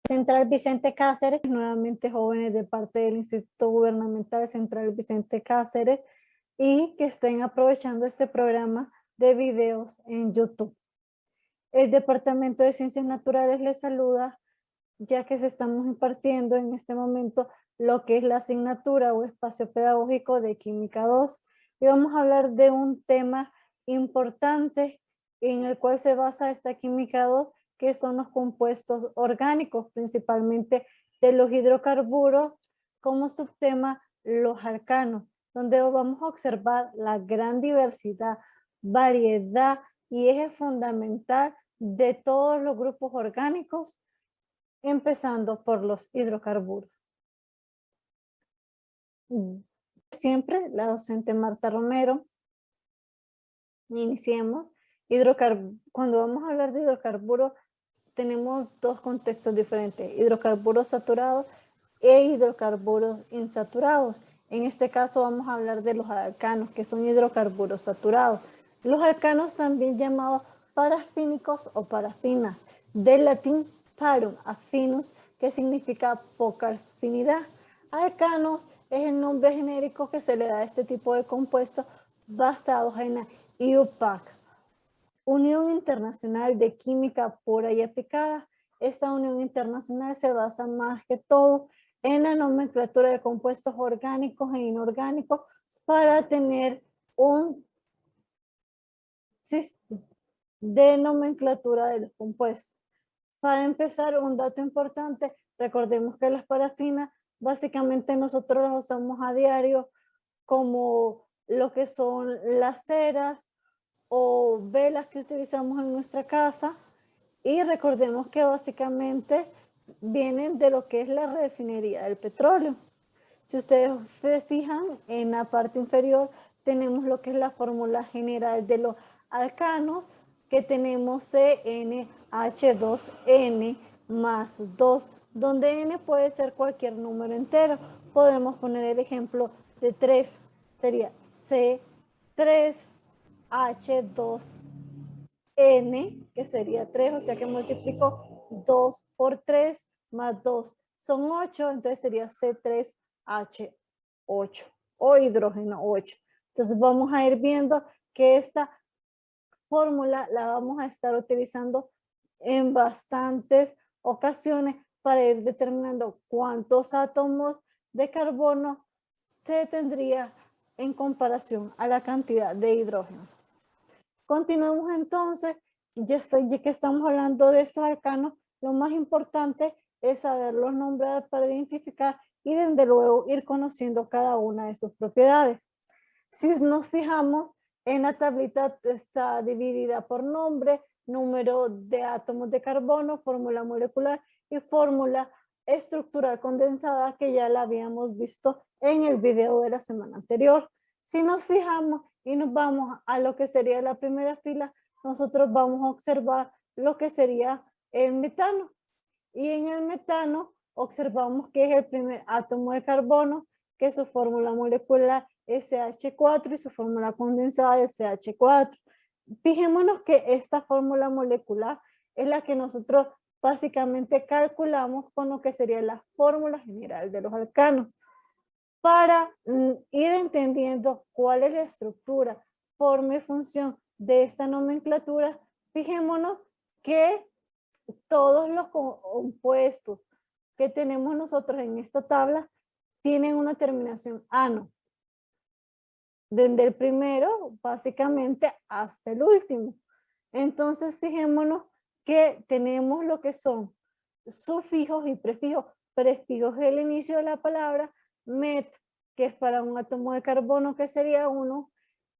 Central Vicente Cáceres, nuevamente jóvenes de parte del Instituto Gubernamental Central Vicente Cáceres, y que estén aprovechando este programa de videos en YouTube. El Departamento de Ciencias Naturales les saluda, ya que se estamos impartiendo en este momento lo que es la asignatura o espacio pedagógico de Química 2. Y vamos a hablar de un tema importante en el cual se basa esta Química 2, que son los compuestos orgánicos, principalmente de los hidrocarburos, como subtema los alcanos, donde vamos a observar la gran diversidad, variedad y eje fundamental de todos los grupos orgánicos, empezando por los hidrocarburos. Siempre la docente Marta Romero. Iniciemos. Cuando vamos a hablar de hidrocarburos, tenemos dos contextos diferentes: hidrocarburos saturados e hidrocarburos insaturados. En este caso vamos a hablar de los alcanos, que son hidrocarburos saturados. Los alcanos, también llamados parafínicos o parafinas, del latín parum, afinus, que significa poca afinidad. Alcanos es el nombre genérico que se le da a este tipo de compuestos basados en la IUPAC, Unión Internacional de Química Pura y Aplicada. Esta unión internacional se basa más que todo en la nomenclatura de compuestos orgánicos e inorgánicos para tener un sistema de nomenclatura de los compuestos. Para empezar, un dato importante: recordemos que las parafinas básicamente nosotros las usamos a diario, como lo que son las ceras o velas que utilizamos en nuestra casa, y recordemos que básicamente vienen de lo que es la refinería del petróleo. Si ustedes se fijan, en la parte inferior tenemos lo que es la fórmula general de los alcanos, que tenemos CnH2n más 2, donde n puede ser cualquier número entero. Podemos poner el ejemplo de 3, sería C3H2n, que sería 3, o sea que multiplico 2 por 3 más 2 son 8, entonces sería C3H8 o hidrógeno 8. Entonces vamos a ir viendo que esta fórmula la vamos a estar utilizando en bastantes ocasiones para ir determinando cuántos átomos de carbono se tendría en comparación a la cantidad de hidrógeno. Continuemos entonces. Ya que estamos hablando de estos alcanos, lo más importante es saberlos nombrar para identificar y desde luego ir conociendo cada una de sus propiedades. Si nos fijamos en la tablita, está dividida por nombre, número de átomos de carbono, fórmula molecular y fórmula estructural condensada, que ya la habíamos visto en el video de la semana anterior. Si nos fijamos y nos vamos a lo que sería la primera fila, nosotros vamos a observar lo que sería el metano. Y en el metano observamos que es el primer átomo de carbono, que su fórmula molecular es CH4 y su fórmula condensada es CH4. Fijémonos que esta fórmula molecular es la que nosotros básicamente calculamos con lo que sería la fórmula general de los alcanos. Para ir entendiendo cuál es la estructura, forma y función de esta nomenclatura, fijémonos que todos los compuestos que tenemos nosotros en esta tabla tienen una terminación ano, desde el primero básicamente hasta el último. Entonces fijémonos que tenemos lo que son sufijos y prefijos. Prefijos es el inicio de la palabra, met, que es para un átomo de carbono, que sería 1,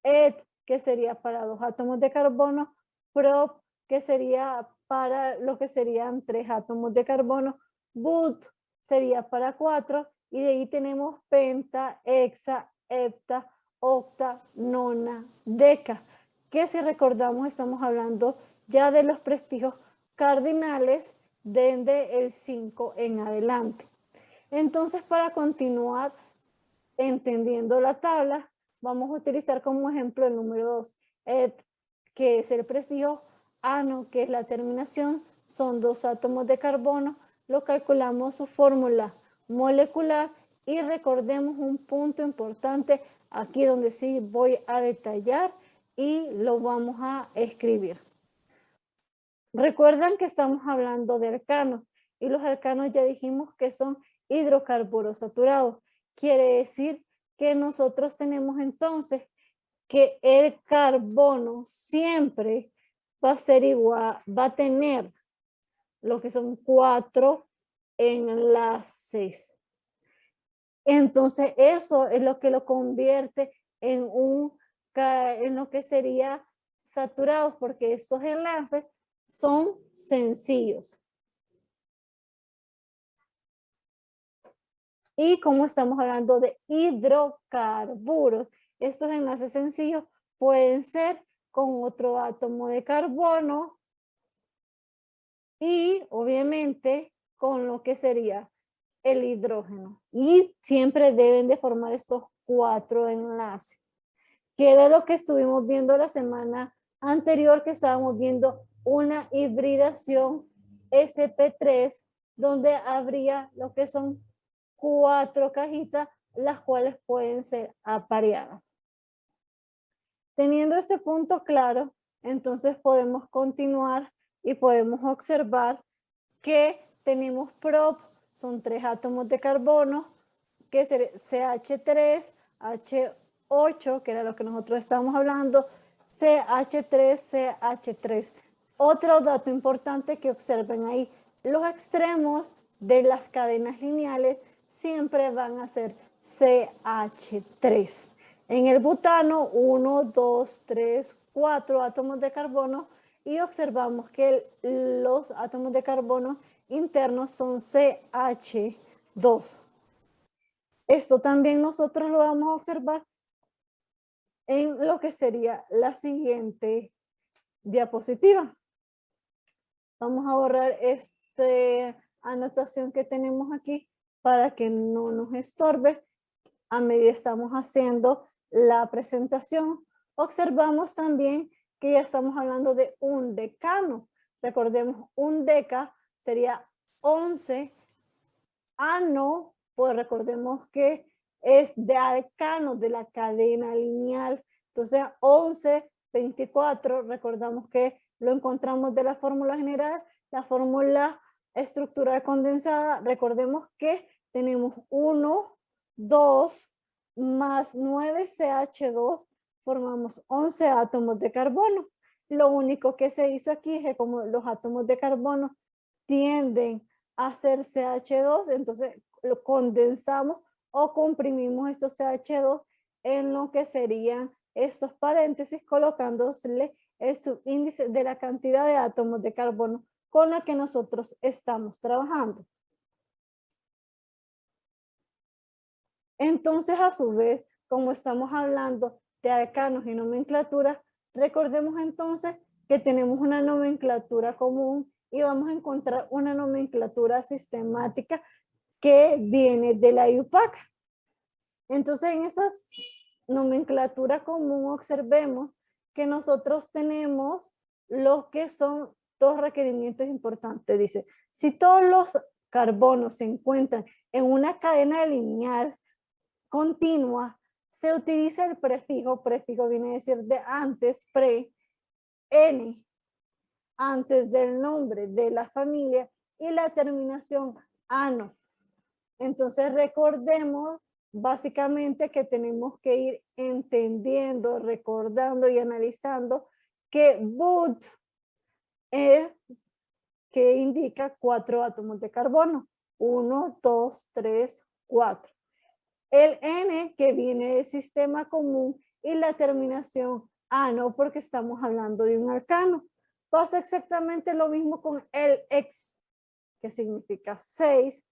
et, que sería para 2 átomos de carbono, prop, que sería para lo que serían 3 átomos de carbono, but sería para 4, y de ahí tenemos penta, hexa, hepta, octa, nona, deca, que si recordamos estamos hablando ya de los prefijos cardinales desde el 5 en adelante. Entonces, para continuar entendiendo la tabla, vamos a utilizar como ejemplo el número 2, et, que es el prefijo, ano, que es la terminación, son 2 átomos de carbono, lo calculamos su fórmula molecular y recordemos un punto importante aquí donde sí voy a detallar y lo vamos a escribir. Recuerdan que estamos hablando de alcanos y los alcanos ya dijimos que son hidrocarburos saturados. Quiere decir que nosotros tenemos entonces que el carbono siempre va a ser igual, va a tener lo que son 4 enlaces. Entonces eso es lo que lo convierte en lo que sería saturados, porque estos enlaces son sencillos. Y como estamos hablando de hidrocarburos, estos enlaces sencillos pueden ser con otro átomo de carbono y obviamente con lo que sería el hidrógeno. Y siempre deben de formar estos 4 enlaces, que era lo que estuvimos viendo la semana anterior, que estábamos viendo una hibridación sp3, donde habría lo que son 4 cajitas, las cuales pueden ser apareadas. Teniendo este punto claro, entonces podemos continuar y podemos observar que tenemos prop, son 3 átomos de carbono, que es CH3, H8, que era lo que nosotros estábamos hablando, CH3, CH3. Otro dato importante que observen ahí, los extremos de las cadenas lineales siempre van a ser CH3. En el butano, 1, 2, 3, 4 átomos de carbono y observamos que los átomos de carbono internos son CH2. Esto también nosotros lo vamos a observar en lo que sería la siguiente diapositiva. Vamos a borrar esta anotación que tenemos aquí para que no nos estorbe a medida que estamos haciendo la presentación. Observamos también que ya estamos hablando de un decano. Recordemos, un deca sería 11. Ano, pues recordemos que es de alcano de la cadena lineal. Entonces, 11, 24, recordamos que lo encontramos de la fórmula general, la fórmula estructural condensada. Recordemos que tenemos 1, 2 más 9CH2, formamos 11 átomos de carbono. Lo único que se hizo aquí es que como los átomos de carbono tienden a hacer CH2, entonces lo condensamos o comprimimos estos CH2 en lo que serían estos paréntesis, colocándole el subíndice de la cantidad de átomos de carbono con la que nosotros estamos trabajando. Entonces, a su vez, como estamos hablando de alcanos y nomenclatura, recordemos entonces que tenemos una nomenclatura común y vamos a encontrar una nomenclatura sistemática que viene de la IUPAC. Entonces, en esa nomenclatura común observemos que nosotros tenemos los que son 2 requerimientos importantes. Dice, si todos los carbonos se encuentran en una cadena lineal continua, se utiliza el prefijo viene a decir de antes, pre, N, antes del nombre de la familia y la terminación ano. Entonces recordemos básicamente que tenemos que ir entendiendo, recordando y analizando que but es que indica 4 átomos de carbono. 1, 2, 3, 4. El N que viene del sistema común y la terminación ano porque estamos hablando de un alcano. Pasa exactamente lo mismo con el X, que significa 6,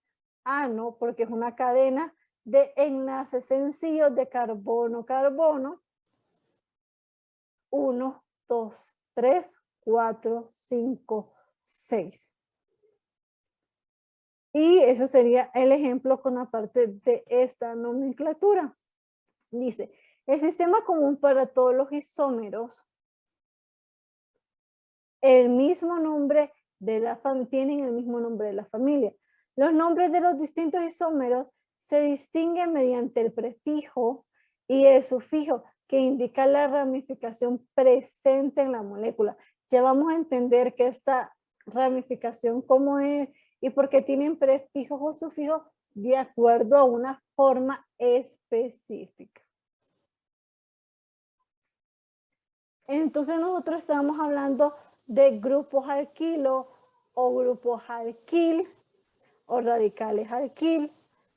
ano porque es una cadena de enlaces sencillos de carbono-carbono. 1, 2, 3, 4, 5, 6. Y eso sería el ejemplo con la parte de esta nomenclatura. Dice, el sistema común para todos los isómeros, el mismo nombre de la familia, tienen el mismo nombre de la familia. Los nombres de los distintos isómeros se distinguen mediante el prefijo y el sufijo que indica la ramificación presente en la molécula. Ya vamos a entender que esta ramificación cómo es y por qué tienen prefijos o sufijos de acuerdo a una forma específica. Entonces nosotros estamos hablando de grupos alquilo o grupos alquil o radicales alquil,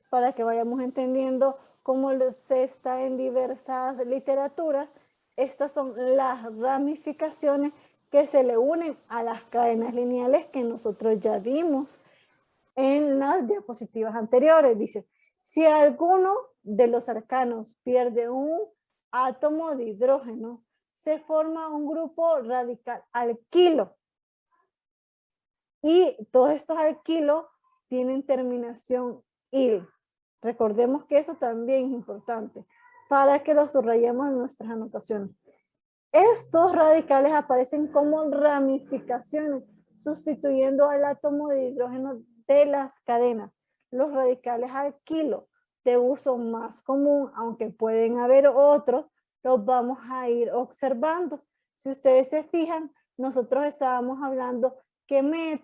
para que vayamos entendiendo cómo se está en diversas literaturas. Estas son las ramificaciones que se le unen a las cadenas lineales que nosotros ya vimos en las diapositivas anteriores. Dice, si alguno de los alcanos pierde un átomo de hidrógeno, se forma un grupo radical alquilo. Y todos estos alquilos tienen terminación il. Recordemos que eso también es importante para que lo subrayemos en nuestras anotaciones. Estos radicales aparecen como ramificaciones, sustituyendo al átomo de hidrógeno de las cadenas. Los radicales alquilo de uso más común, aunque pueden haber otros, los vamos a ir observando. Si ustedes se fijan, nosotros estábamos hablando que met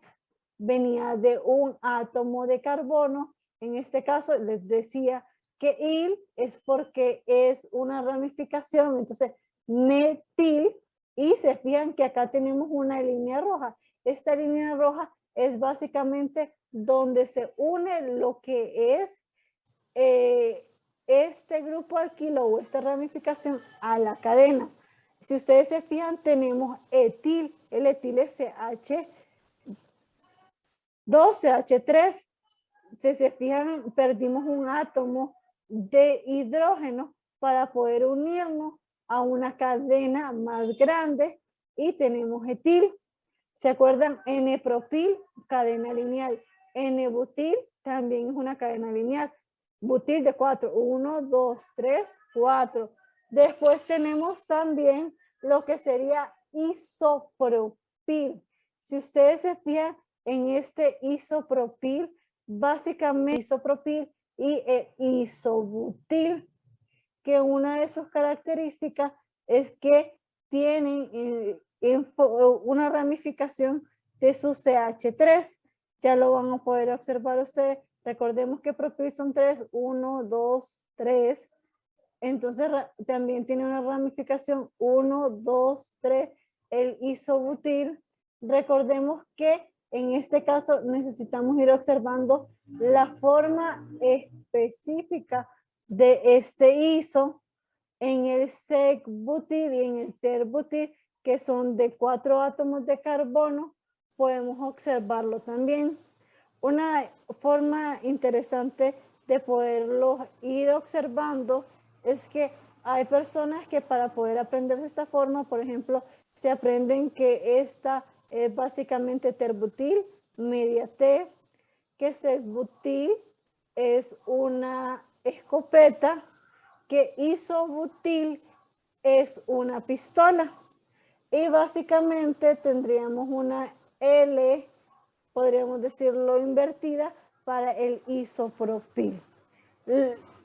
venía de un átomo de carbono. En este caso les decía que il es porque es una ramificación, entonces metil, y se fijan que acá tenemos una línea roja. Esta línea roja es básicamente donde se une lo que es este grupo alquilo o esta ramificación a la cadena. Si ustedes se fijan, tenemos etil. El etil es CH2CH3. Si se fijan, perdimos un átomo de hidrógeno para poder unirnos a una cadena más grande y tenemos etil. ¿Se acuerdan? N-propil, cadena lineal. N-butil también es una cadena lineal. Butil de 4, 1, 2, 3, 4. Después tenemos también lo que sería isopropil. Si ustedes se fijan en este isopropil, básicamente isopropil y isobutil, que una de sus características es que tienen una ramificación de su CH3. Ya lo van a poder observar ustedes. Recordemos que propil son 3, 1, 2, 3. Entonces también tiene una ramificación 1, 2, 3. El isobutil. Recordemos que en este caso necesitamos ir observando la forma específica de este iso en el sec-butil y en el ter-butil, que son de 4 átomos de carbono. Podemos observarlo también. Una forma interesante de poderlo ir observando es que hay personas que para poder aprender de esta forma, por ejemplo, se aprenden que esta es básicamente terbutil, media T, que sec-butil es una escopeta, que isobutil es una pistola. Y básicamente tendríamos una L, podríamos decirlo invertida, para el isopropil.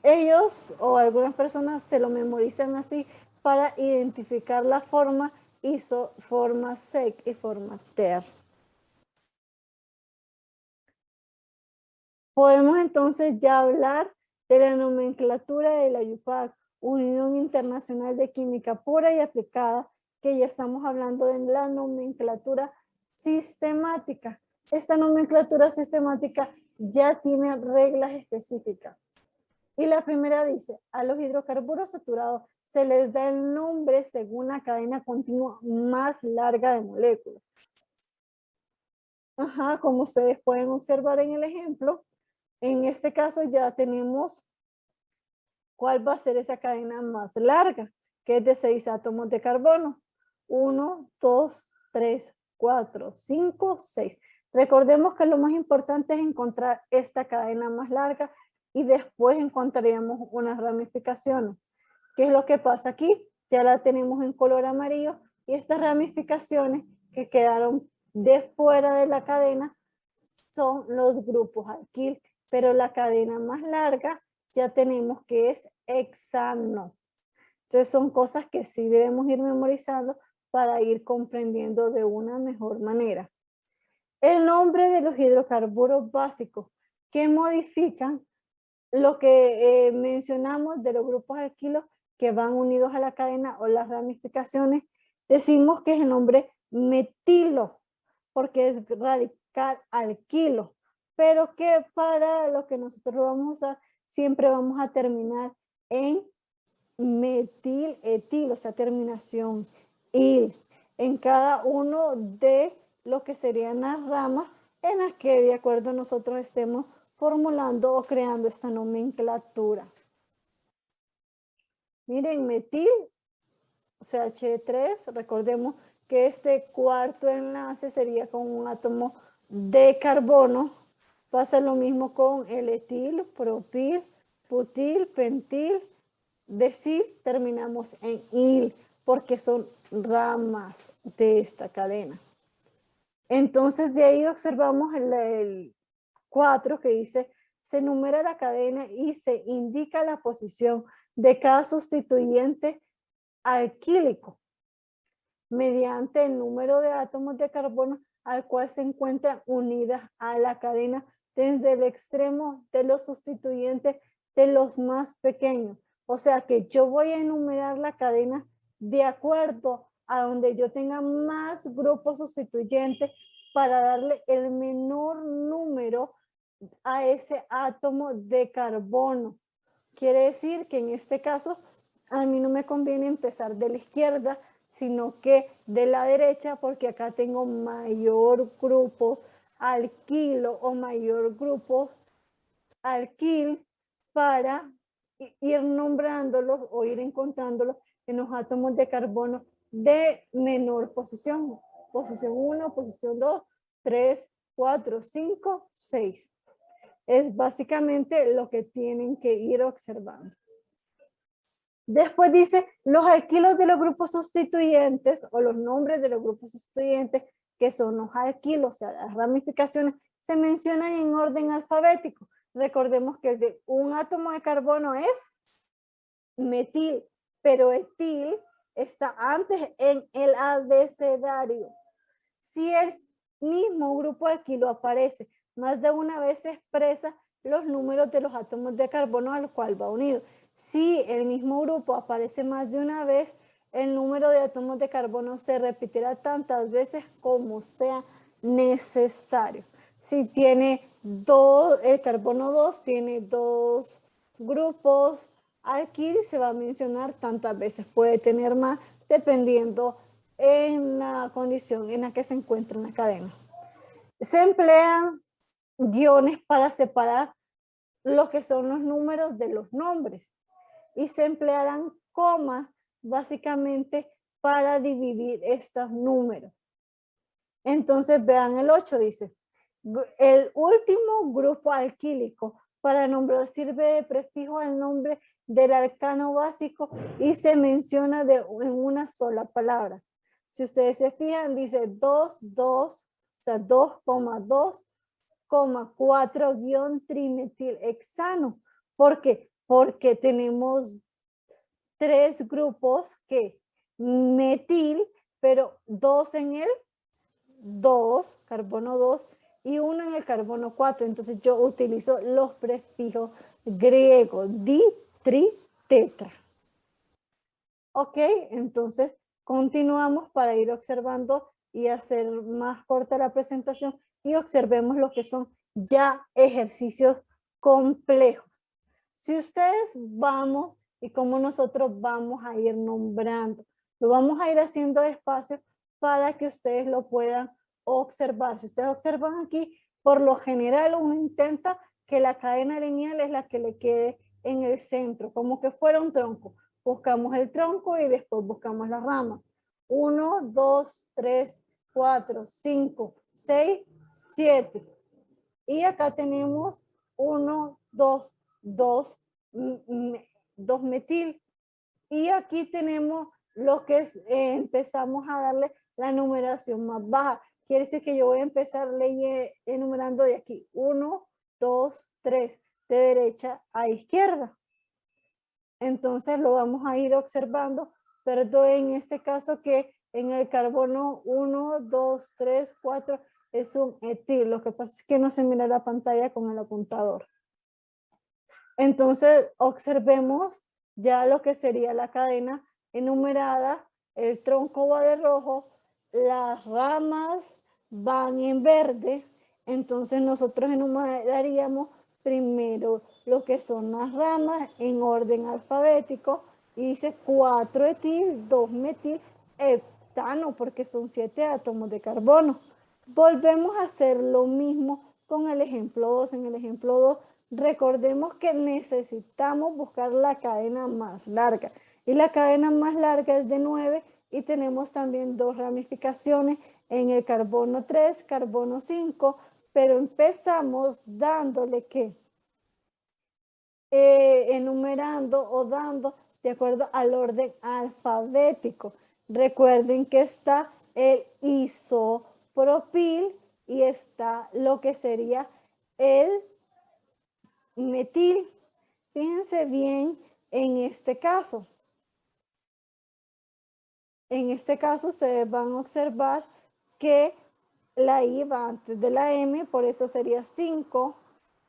Ellos o algunas personas se lo memorizan así para identificar la forma iso, forma sec y forma ter. Podemos entonces ya hablar de la nomenclatura de la UPAC, Unión Internacional de Química Pura y Aplicada, que ya estamos hablando de la nomenclatura sistemática. Esta nomenclatura sistemática ya tiene reglas específicas. Y la primera dice, a los hidrocarburos saturados se les da el nombre según la cadena continua más larga de moléculas. Ajá, como ustedes pueden observar en el ejemplo, en este caso ya tenemos cuál va a ser esa cadena más larga, que es de 6 átomos de carbono. 1, 2, 3, 4, 5, 6. Recordemos que lo más importante es encontrar esta cadena más larga y después encontraríamos unas ramificaciones. ¿Qué es lo que pasa aquí? Ya la tenemos en color amarillo y estas ramificaciones que quedaron de fuera de la cadena son los grupos alquil, pero la cadena más larga ya tenemos que es hexano. Entonces son cosas que sí debemos ir memorizando para ir comprendiendo de una mejor manera. El nombre de los hidrocarburos básicos que modifican lo que mencionamos de los grupos alquilos que van unidos a la cadena o las ramificaciones, decimos que es el nombre metilo, porque es radical alquilo, pero que para lo que nosotros vamos a usar, siempre vamos a terminar en metil, etil, o sea, terminación il, en cada uno de lo que serían las ramas en las que de acuerdo a nosotros estemos formulando o creando esta nomenclatura. Miren, metil, CH3, recordemos que este cuarto enlace sería con un átomo de carbono. Pasa lo mismo con el etil, propil, butil, pentil, decil, terminamos en il, porque son ramas de esta cadena. Entonces de ahí observamos el 4 que dice, se numera la cadena y se indica la posición de cada sustituyente alquílico mediante el número de átomos de carbono al cual se encuentran unidas a la cadena desde el extremo de los sustituyentes de los más pequeños. O sea que yo voy a enumerar la cadena de acuerdo a donde yo tenga más grupos sustituyentes para darle el menor número a ese átomo de carbono. Quiere decir que en este caso a mí no me conviene empezar de la izquierda, sino que de la derecha, porque acá tengo mayor grupo alquilo o mayor grupo alquil para ir nombrándolos o ir encontrándolos en los átomos de carbono de menor posición. Posición 1, posición 2, 3, 4, 5, 6. Es básicamente lo que tienen que ir observando. Después dice los alquilos de los grupos sustituyentes o los nombres de los grupos sustituyentes que son los alquilos, o sea, las ramificaciones, se mencionan en orden alfabético. Recordemos que el de un átomo de carbono es metil, pero etil está antes en el abecedario. Si el mismo grupo alquilo aparece más de una vez, se expresa los números de los átomos de carbono al cual va unido. Si el mismo grupo aparece más de una vez, el número de átomos de carbono se repetirá tantas veces como sea necesario. Si tiene el carbono 2 tiene 2 grupos alquil, se va a mencionar tantas veces. Puede tener más dependiendo en la condición en la que se encuentra en la cadena. Se emplean guiones para separar lo que son los números de los nombres y se emplearán comas básicamente para dividir estos números. Entonces vean el 8, dice, el último grupo alquílico para nombrar sirve de prefijo al nombre del alcano básico y se menciona en una sola palabra. Si ustedes se fijan, dice 2, 2, o sea, 2,2, 4-trimetilhexano. ¿Por qué? Porque tenemos 3 grupos que metil, pero 2 en el 2, carbono 2, y 1 en el carbono 4. Entonces yo utilizo los prefijos griegos, di, tri, tetra. Ok, entonces continuamos para ir observando y hacer más corta la presentación y observemos lo que son ya ejercicios complejos. Si ustedes vamos y como nosotros vamos a ir nombrando, lo vamos a ir haciendo despacio para que ustedes lo puedan observar. Si ustedes observan aquí, por lo general uno intenta que la cadena lineal es la que le quede en el centro, como que fuera un tronco. Buscamos el tronco y después buscamos la rama. 1, 2, 3, 4, 5, 6, 7. Y acá tenemos 1, 2, 2 metil. Y aquí tenemos lo que es, empezamos a darle la numeración más baja, quiere decir que yo voy a empezar enumerando de aquí. 1, 2, 3, de derecha a izquierda. Entonces lo vamos a ir observando, pero en este caso que en el carbono 1, 2, 3, 4 es un etil. Lo que pasa es que no se mira la pantalla con el apuntador. Entonces observemos ya lo que sería la cadena enumerada. El tronco va de rojo, las ramas van en verde. Entonces nosotros enumeraríamos primero lo que son las ramas en orden alfabético. Y dice 4 etil, 2 metil, heptano, porque son 7 átomos de carbono. Volvemos a hacer lo mismo con el ejemplo 2. En el ejemplo 2, recordemos que necesitamos buscar la cadena más larga. Y la cadena más larga es de 9 y tenemos también 2 ramificaciones en el carbono 3, carbono 5, pero empezamos dándole que enumerando o dando de acuerdo al orden alfabético. Recuerden que está el isopropil y está lo que sería el metil. Fíjense bien en este caso. En este caso ustedes van a observar que la I va antes de la M, por eso sería 5,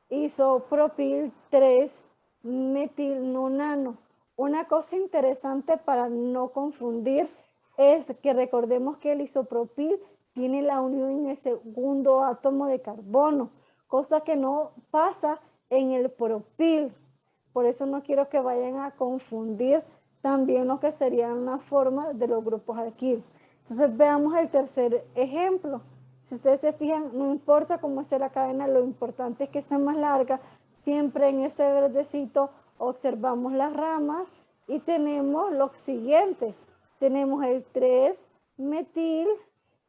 isopropil 3, metilnonano. Una cosa interesante para no confundir es que recordemos que el isopropil tiene la unión en el segundo átomo de carbono, cosa que no pasa en el propil. Por eso no quiero que vayan a confundir también lo que serían las formas de los grupos alquil. Entonces veamos el tercer ejemplo. Si ustedes se fijan, no importa cómo esté la cadena, lo importante es que esté más larga. Siempre en este verdecito observamos las ramas y tenemos lo siguiente. Tenemos el 3-metil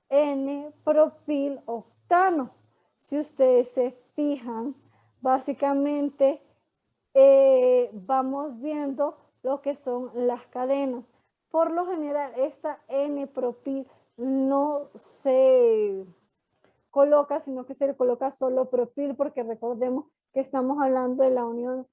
N-propil octano. Si ustedes se fijan, básicamente vamos viendo lo que son las cadenas. Por lo general, esta N-propil no se coloca, sino que se le coloca solo propil, porque recordemos que estamos hablando de la unión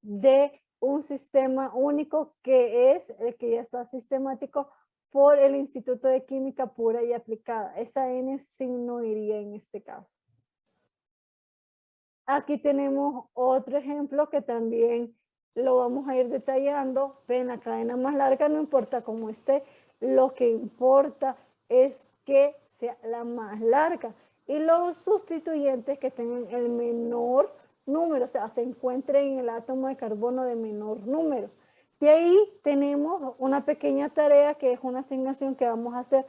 de un sistema único que es el que ya está sistemático por el Instituto de Química Pura y Aplicada. Esa N sí no iría en este caso. Aquí tenemos otro ejemplo que también lo vamos a ir detallando. Ven, la cadena más larga no importa cómo esté, lo que importa es que sea la más larga. Y los sustituyentes que tengan el menor número, o sea, se encuentren en el átomo de carbono de menor número. De ahí tenemos una pequeña tarea que es una asignación que vamos a hacer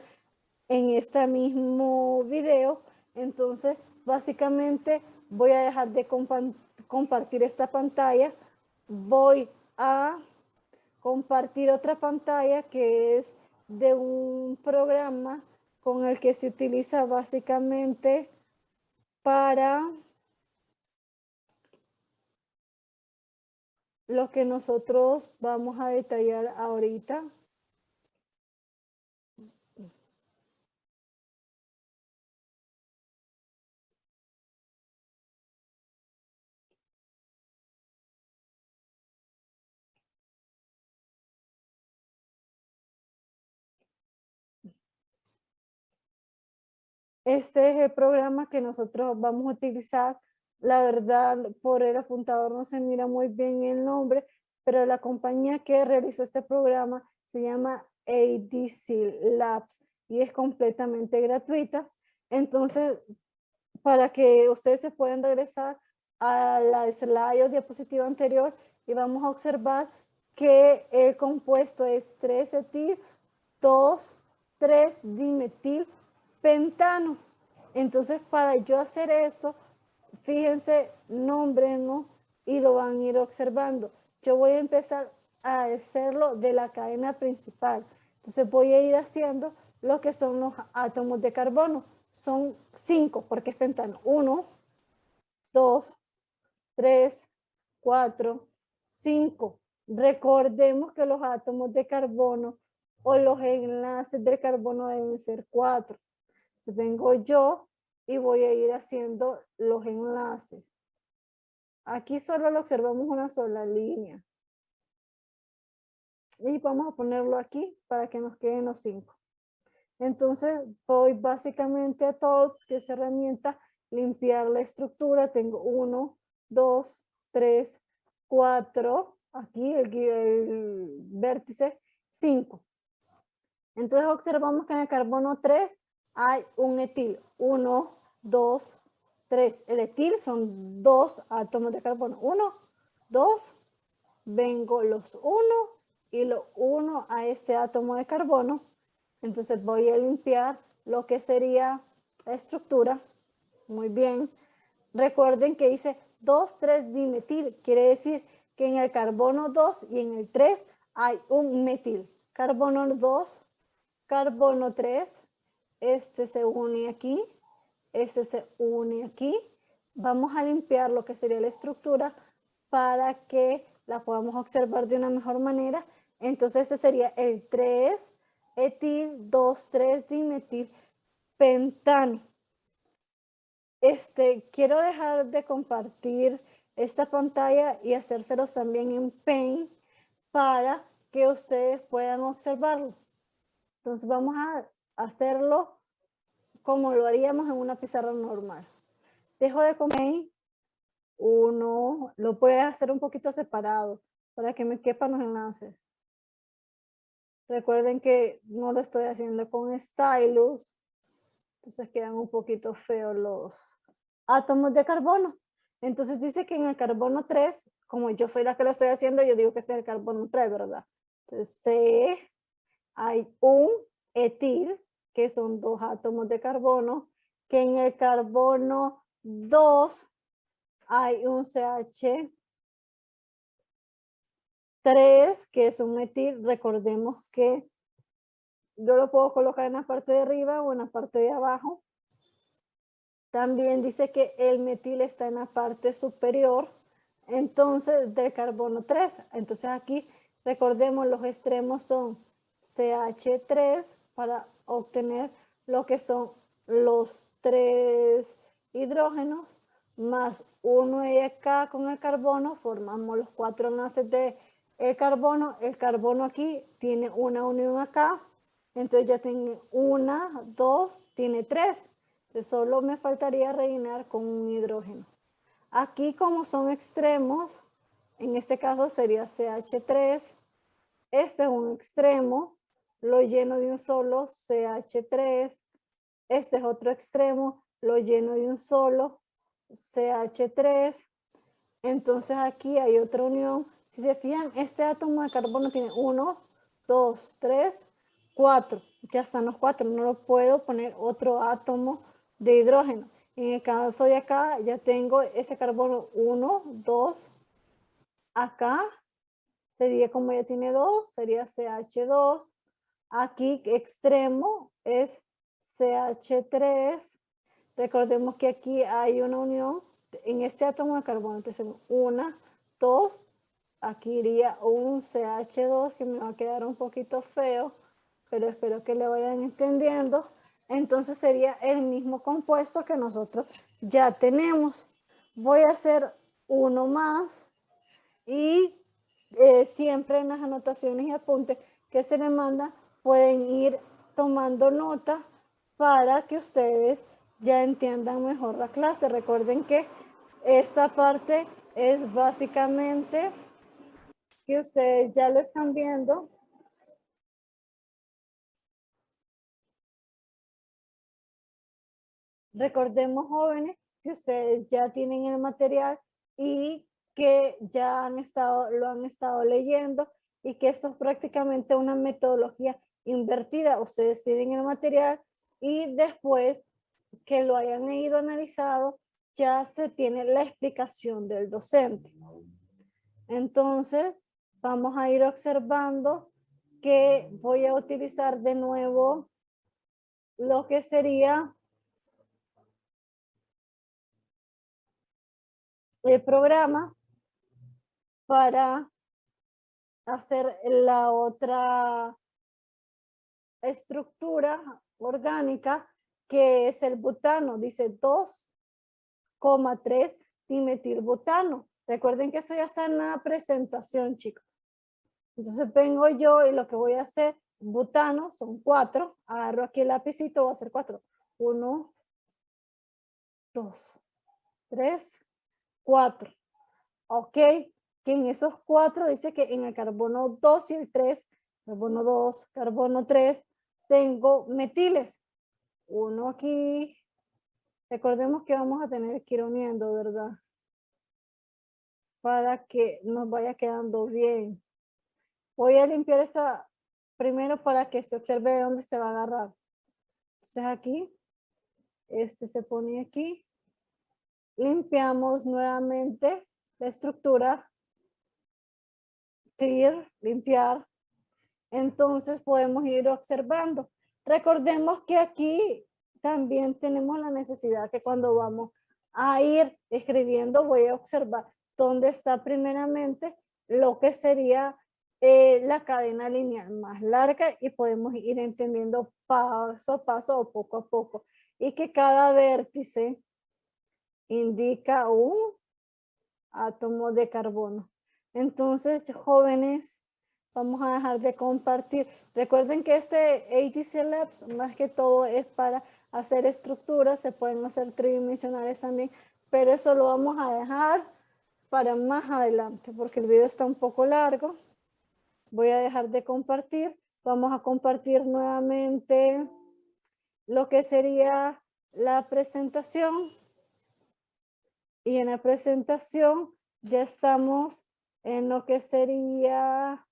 en este mismo video. Entonces, básicamente voy a dejar de compartir esta pantalla. Voy a compartir otra pantalla que es de un programa con el que se utiliza básicamente para lo que nosotros vamos a detallar ahorita. Este es el programa que nosotros vamos a utilizar. La verdad, por el apuntador no se mira muy bien el nombre, pero la compañía que realizó este programa se llama ADC Labs y es completamente gratuita. Entonces, para que ustedes se puedan regresar a la slide o diapositiva anterior y vamos a observar que el compuesto es 3-etil, 2,3-dimetil pentano. Entonces, para yo hacer eso, fíjense, nómbrenlo y lo van a ir observando. Yo voy a empezar a hacerlo de la cadena principal. Entonces, voy a ir haciendo lo que son los átomos de carbono. Son 5 porque es pentano. 1, 2, 3, 4, 5. Recordemos que los átomos de carbono o los enlaces del carbono deben ser 4. Entonces vengo yo y voy a ir haciendo los enlaces. Aquí solo lo observamos una sola línea. Y vamos a ponerlo aquí para que nos queden los 5. Entonces voy básicamente a Tools, que es herramienta, limpiar la estructura. Tengo 1, 2, 3, 4. Aquí el vértice 5. Entonces observamos que en el carbono 3 hay un etil. 1, 2, 3. El etil son 2 átomos de carbono. 1, 2. Vengo los 1 y lo uno a este átomo de carbono. Entonces voy a limpiar lo que sería la estructura. Muy bien. Recuerden que dice 2,3 dimetil. Quiere decir que en el carbono 2 y en el 3 hay un metil. Carbono 2, carbono 3. Este se une aquí. Este se une aquí. Vamos a limpiar lo que sería la estructura para que la podamos observar de una mejor manera. Entonces este sería el 3 etil 2,3 dimetil pentano. Quiero dejar de compartir esta pantalla y hacérselos también en Paint para que ustedes puedan observarlo. Entonces vamos a hacerlo como lo haríamos en una pizarra normal. Dejo de Paint. Uno lo puede hacer un poquito separado para que me quepan los enlaces. Recuerden que no lo estoy haciendo con stylus, entonces quedan un poquito feos los átomos de carbono. Entonces dice que en el carbono 3, como yo soy la que lo estoy haciendo, yo digo que este es el carbono 3, ¿verdad? Entonces hay un etil, que son 2 átomos de carbono, que en el carbono 2 hay un CH3, que es un metil. Recordemos que yo lo puedo colocar en la parte de arriba o en la parte de abajo. También dice que el metil está en la parte superior, entonces del carbono 3. Entonces aquí recordemos los extremos son CH3 para obtener lo que son los 3 hidrógenos más uno de acá con el carbono, formamos los 4 enlaces de el carbono aquí tiene una unión acá, entonces ya tiene 1, 2, tiene 3, entonces solo me faltaría rellenar con un hidrógeno. Aquí como son extremos, en este caso sería CH3, este es un extremo, lo lleno de un solo CH3, este es otro extremo, lo lleno de un solo CH3, entonces aquí hay otra unión. Si se fijan, este átomo de carbono tiene 1, 2, 3, 4. Ya están los 4, no lo puedo poner otro átomo de hidrógeno. En el caso de acá ya tengo ese carbono 1, 2. Acá sería como ya tiene 2, sería CH2. Aquí extremo es CH3. Recordemos que aquí hay una unión en este átomo de carbono. Entonces, 1, 2, aquí iría un CH2 que me va a quedar un poquito feo, pero espero que le vayan entendiendo. Entonces sería el mismo compuesto que nosotros ya tenemos. Voy a hacer uno más y siempre en las anotaciones y apuntes que se les manda pueden ir tomando nota para que ustedes ya entiendan mejor la clase. Recuerden que esta parte es básicamente que ustedes ya lo están viendo. Recordemos, jóvenes, que ustedes ya tienen el material y que ya lo han estado leyendo y que esto es prácticamente una metodología invertida. Ustedes tienen el material y después que lo hayan leído, analizado, ya se tiene la explicación del docente. Entonces, vamos a ir observando que voy a utilizar de nuevo lo que sería el programa para hacer la otra estructura orgánica ¿Qué es el butano? Dice 2,3 dimetilbutano. Recuerden que esto ya está en la presentación, chicos. Entonces vengo yo y lo que voy a hacer, butano, son 4. Agarro aquí el lapicito, voy a hacer 4. 1, 2, 3, 4. Ok, que en esos 4 dice que en el carbono 2 y el 3, carbono 2, carbono 3, tengo metiles. Uno aquí. Recordemos que vamos a tener que ir uniendo, ¿verdad? Para que nos vaya quedando bien. Voy a limpiar esta primero para que se observe de dónde se va a agarrar. Entonces aquí, este se pone aquí. Limpiamos nuevamente la estructura. Clear, limpiar. Entonces podemos ir observando. Recordemos que aquí también tenemos la necesidad que cuando vamos a ir escribiendo voy a observar dónde está primeramente lo que sería la cadena lineal más larga y podemos ir entendiendo paso a paso o poco a poco. Y que cada vértice indica un átomo de carbono. Entonces, jóvenes, vamos a dejar de compartir. Recuerden que este ATC Labs más que todo es para hacer estructuras, se pueden hacer tridimensionales también, pero eso lo vamos a dejar para más adelante porque el video está un poco largo. Voy a dejar de compartir. Vamos a compartir nuevamente lo que sería la presentación. Y en la presentación ya estamos en lo que sería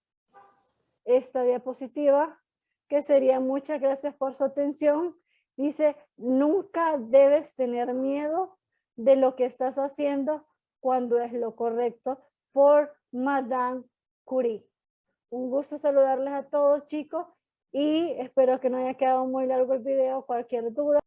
esta diapositiva, que sería muchas gracias por su atención. Dice, nunca debes tener miedo de lo que estás haciendo cuando es lo correcto, por Madame Curie. Un gusto saludarles a todos, chicos, y espero que no haya quedado muy largo el video. Cualquier duda